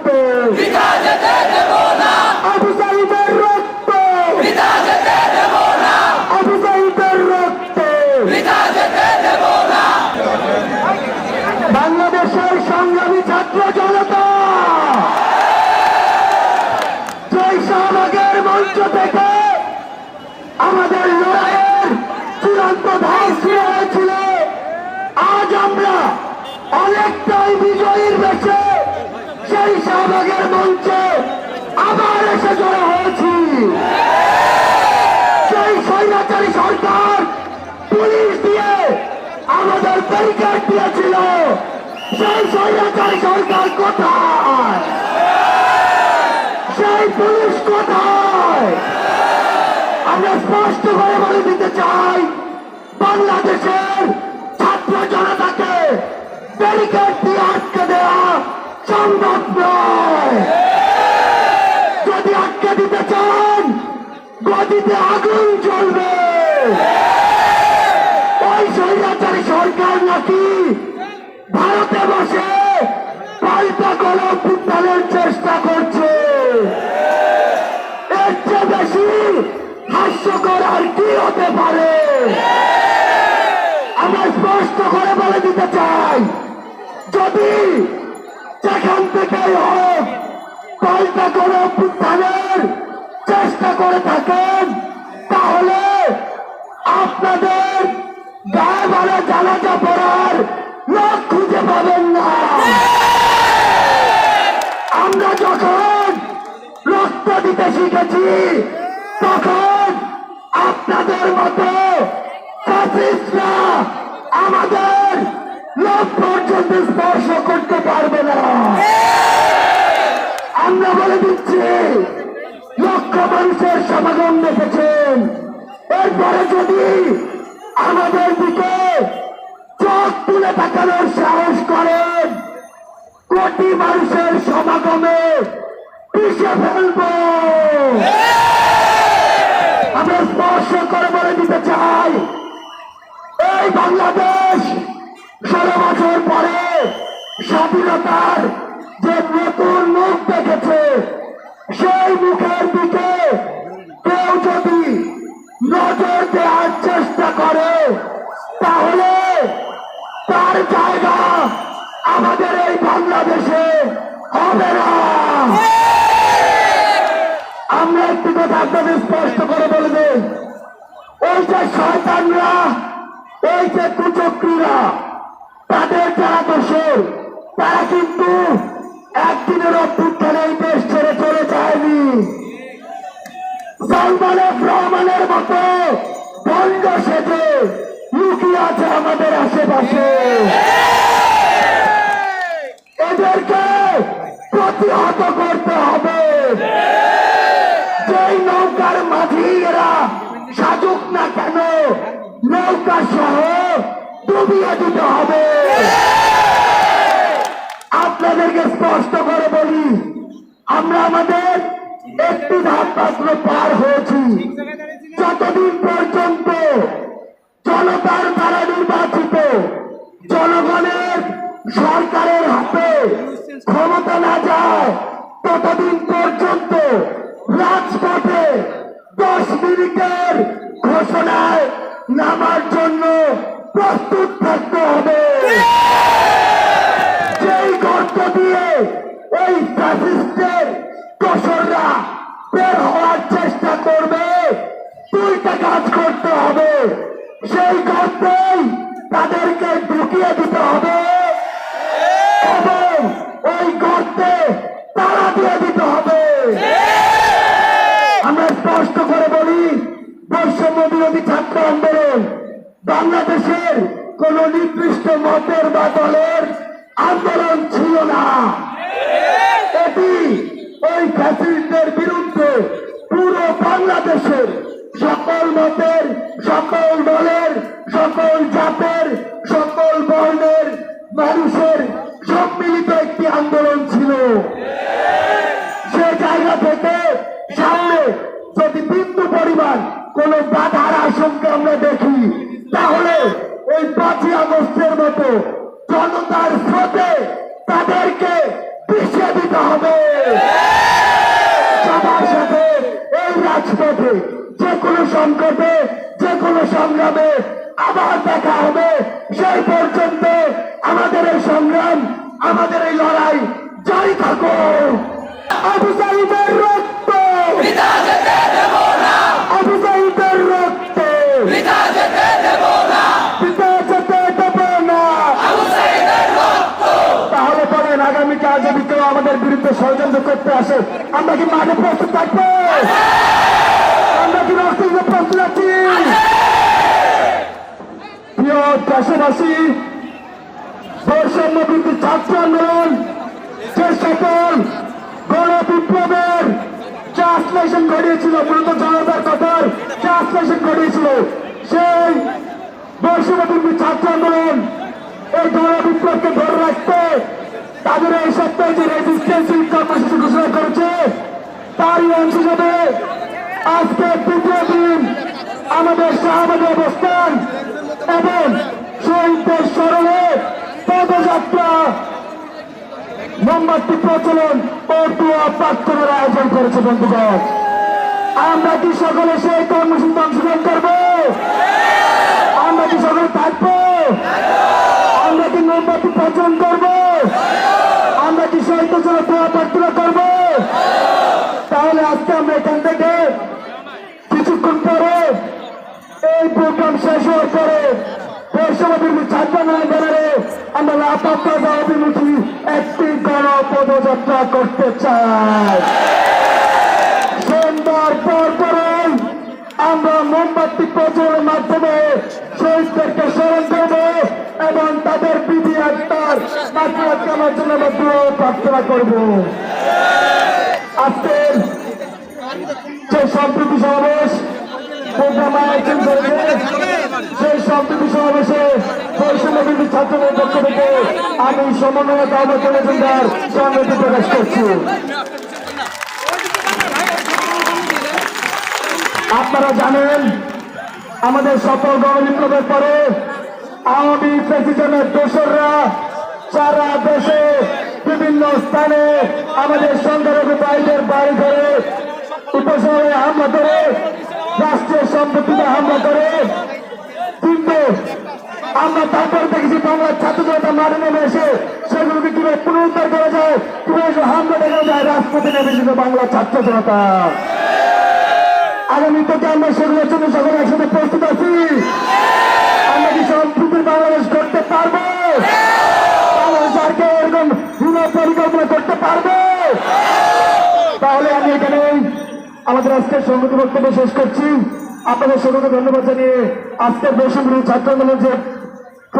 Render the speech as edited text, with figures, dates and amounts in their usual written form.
রক্ত আবু সাইদের রক্ত আবু সাইদের রক্ত বাংলাদেশের সংগ্রামী ছাত্র জনতা জয় শাহবাগের মঞ্চ থেকে আমাদের লড়াইয়ের চূড়ান্ত ধাপ শুরু হয়েছিল। আজ আমরা অনেকটাই বিজয়ীর বেশে সেই শাহবাগের মঞ্চে আবার এসে জড়ো হয়েছি। সেই স্বৈরাচারী সরকার পুলিশ দিয়ে আমাদের ব্যারিকেড দিয়েছিল, সেই স্বৈরাচারী সরকার কোথায়? সেই পুলিশ কোথায়? আমরা স্পষ্ট করে বলে দিতে চাই, বাংলাদেশের ছাত্র জনতাকে ব্যারিকেড দিয়ে আটকে দেওয়া সম্ভব নয়। যদি আটকে দিতে চান, গদিতে আগুন জ্বলবে। ওই স্বৈরাচারী সরকার নাকি ভারতে বসে পাল্টা গণঅভ্যুত্থানের চেষ্টা করছে। এর চেয়ে বেশি হাস্যকর আর কি হতে পারে? আমরা স্পষ্ট করে বলে দিতে চাই, যদি যেখান থেকেই হোক পাল্টা গণঅভ্যুত্থানের চেষ্টা করে থাকেন, তাহলে আপনাদের গায়ে ভালো জানাজা পড়ার লোক খুঁজে পাবেন না। আমরা যখন রক্ত দিতে শিখেছি, তখন আপনাদের মতো ফ্যাসিস্টরা আমাদের লোক পর্যন্ত স্পর্শ করতে পারবে না। আমরা বলে দিচ্ছি, লক্ষ মানুষের সমাগম দেখেছেন, এরপরে যদি আমাদের দিকে চোখ তুলে তাকানোর সাহস করেন, কোটি মানুষের সমাগমে পিষে ফেলব। আমরা স্পর্শ করে বলে দিতে চাই, এই বাংলাদেশ 16 বছর পরে স্বাধীনতার যে নতুন মুখ দেখেছে, সেই মুখের দিকে কেউ যদি নজর দেওয়ার চেষ্টা করে, তাহলে তার জায়গা আমাদের এই বাংলাদেশে হবে না। আমরা একটি কথা আপনাদের স্পষ্ট করে বলে দেই, ওই যে শয়তানরা, এই যে কুচক্রীরা, তাদের যারা দোষর, তারা কিন্তু একদিনের অভ্যুত্থানে এই দেশ ছেড়ে চলে যায়নি। সালমান এফ রহমানের মতো বন্ধ সেজে লুকিয়ে আছে আমাদের আশেপাশে। এদেরকে প্রতিহত করতে হবে। যেই নৌকার মাঝি এরা সাজুক না কেন, নৌকা সহ ডুবিয়ে দিতে হবে। আপনাদেরকে স্পষ্ট করে বলি, আমরা আমাদের একটি ধাপ মাত্র পার হয়েছি। যতদিন পর্যন্ত জনতার দ্বারা নির্বাচিত জনগণের সরকারের হাতে ক্ষমতা না যায়, ততদিন পর্যন্ত রাজপথে 10 মিনিটের ঘোষণায় নামার জন্য প্রস্তুত থাকতে হবে। যেই গর্ত দিয়ে এই ফ্যাসিস্টের দোসররা বের হওয়ার চেষ্টা করবে, 2টা কাজ করতে হবে। সেই গর্তেই তাদেরকে ঢুকিয়ে দিতে হবে এবং ওই গর্তে তালা দিয়ে দিতে হবে। আমরা স্পষ্ট করে বলি, বৈষম্য বিরোধী ছাত্র আন্দোলন বাংলাদেশের কোন নির্দিষ্ট মতের বা দলের আন্দোলন ছিল না। এটি ওই ফ্যাসিস্টদের বিরুদ্ধে পুরো বাংলাদেশের সকল মতের, সকল দলের, সকল জাতের, সকল বর্ণের মানুষের সম্মিলিত একটি আন্দোলন ছিল। সে জায়গা থেকে সামনে যদি বিন্দু পরিমাণ কোন বাধার আশঙ্কা আমরা দেখি, তাহলে ওই 5ই আগস্টের মতো জনতার স্রোতে তাদেরকে পিছিয়ে দিতে হবে। সংগ্রামে আবার দেখা হবে। সেই পর্যন্ত আমাদের এই সংগ্রাম, আমাদের এই লড়াই জারি থাকুক। আবু সাঈদের রক্ত পিতা যেতে দেব না, আবু সাঈদের রক্ত পিতা যেতে দেব না, পিতা যেতে দেব না। আবু সাঈদের রক্ত। তাহলে বলেন, আগামীকাল যদি কেউ আমাদের বিরুদ্ধে ষড়যন্ত্র করতে আসে, আমরা কি মাঠে প্রস্তুত থাকবো? আমরা কি রক্ত দিতে প্রস্তুত আছি? প্রিয় দেশবাসী, বৈষম্য বিরোধী ছাত্র আন্দোলন যে সকল গণ বিপ্লবের ট্রান্সলেশন ঘটিয়েছিল, মূলত জনতার কথার ট্রান্সলেশন ঘটিয়েছিল, সেই বৈষম্য বিরোধী ছাত্র আন্দোলন এই গণ বিপ্লবকে ধরে রাখতে তাদের এই সপ্তাহে যে রেজিস্ট্রেন্স কর্মসূচি ঘোষণা করেছে, তারই অংশ হিসেবে আজকে তৃতীয় দিন আমাদের শাহবাগে অবস্থান এবং শহীদদের স্মরণে পদযাত্রা, মোমবাতি প্রচলন ও দোয়া প্রার্থনার আয়োজন করেছে। বন্ধুগণ, আমরা কি সকলে সেই কর্মসূচিতে অংশগ্রহণ করবো? আমরা কি সকলে থাকবো? আমরা কি মোমবাতি প্রচলন করবো? আমরা কি শহীদদের জন্য দোয়া প্রার্থনা করবো? তাহলে আজকে আমরা এখান থেকে কিছুক্ষণ পরে এই প্রোগ্রাম শেষ হওয়ার পরে বৈষম্য বিরোধী ছাত্র আন্দোলন ব্যানারে আমরা লাপাত্তা অভিমুখী একটি গণ পদযাত্রা করতে চাই। সন্ধ্যার পর পরেই আমরা মোমবাতি প্রচলনের মাধ্যমে শহীদদেরকে স্মরণ করব এবং তাদের বিধি আত্মার মাত্রা কামার জন্য আমরা দোয়া প্রার্থনা করব। আজকের যে সম্প্রীতি সমাবেশ প্রোগ্রাম আয়োজন করেছে, সেই সম্প্রীতি সমাবেশে বৈষম্য বিরোধী ছাত্রদের পক্ষ থেকে আমি সমন্বয় আহ্বায়ক মজুমদার সংহতি প্রকাশ করছি। আপনারা জানেন, আমাদের সফল গণবিপ্লবের পরে আওয়ামী প্রেসিডেন্টের দোসররা সারা দেশে বিভিন্ন স্থানে আমাদের সংখ্যালঘু ভাইদের বাড়ি ঘরে উপশহরে হামলা করে, রাষ্ট্রীয় সম্পত্তিতে হামলা করে। কিন্তু আমরা তারপর দেখেছি বাংলার ছাত্র জনতা মাঠে নেমে এসে সেগুলোকে কিভাবে পুনরুদ্ধার করা যায়, কিভাবে হামলা দেখা যায়, রাজপথে নেমে এসেছে বাংলার ছাত্র জনতা। আগামী থেকে আমরা সেগুলোর জন্য সকলে একসাথে প্রস্তুত আছি। আমরা কি সম্প্রীতির বাংলাদেশ করতে পারবো? বাংলাদেশ আর কেউ এরকম পরিকল্পনা করতে পারবে? তাহলে আমি এখানে আমাদের আজকের সংগঠন বক্তব্য শেষ করছি। আপনাদের সকলকে ধন্যবাদ জানিয়ে আজকের বৈষম্য বিরোধী ছাত্র আন্দোলন যে